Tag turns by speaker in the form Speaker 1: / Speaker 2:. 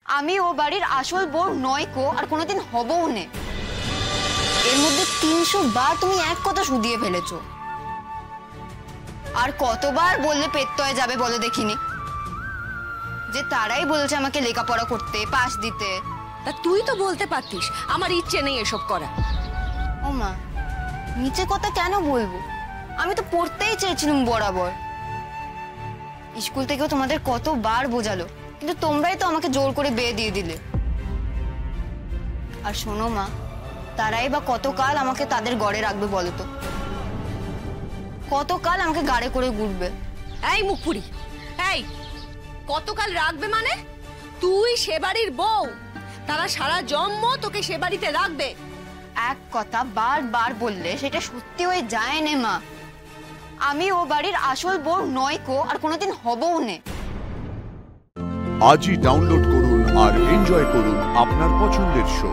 Speaker 1: আমি ও বাড়ির আসল বউ নয় কো, আর কোনোদিন হবও নে। এর মধ্যে 300 বার তুমি এক কথা শুধিয়ে ফেলেছো। আর কতবার বললে পেটতয় যাবে বলো দেখিনি? যে তারাই বলছে আমাকে লেখাপড়া করতে, পাস দিতে।
Speaker 2: তা তুই তো বলতে পারতিস আমার ইচ্ছে নেই এসব করা।
Speaker 1: ও মা, নিচে কথা কেন বলবো? আমি তো পড়তেই চেয়েছিলাম বরাবর। স্কুল থেকেও তোমাদের কতবার বোঝালো, কিন্তু তোমরাই তো আমাকে জোর করে বিয়ে দিয়ে দিলে। আর শোনো মা, তারাই বা কতকাল আমাকে তাদের গড়ে রাখবে বলো তো? কতকাল আমাকে গাড়ে করে ঘুরবে?
Speaker 2: এই মুখপুরি, এই কতকাল রাখবে মানে? তুই সে বাড়ির বউ, তারা সারা জন্ম তোকে সে বাড়িতে রাখবে।
Speaker 1: এক কথা বারবার বললে সেটা সত্যি হয়ে যায় না মা। আমি ও বাড়ির আসল বউ নয় কো, আর কোনোদিন হবও নে।
Speaker 3: আজই ডাউনলোড করুন আর এনজয় করুন আপনার পছন্দের শো।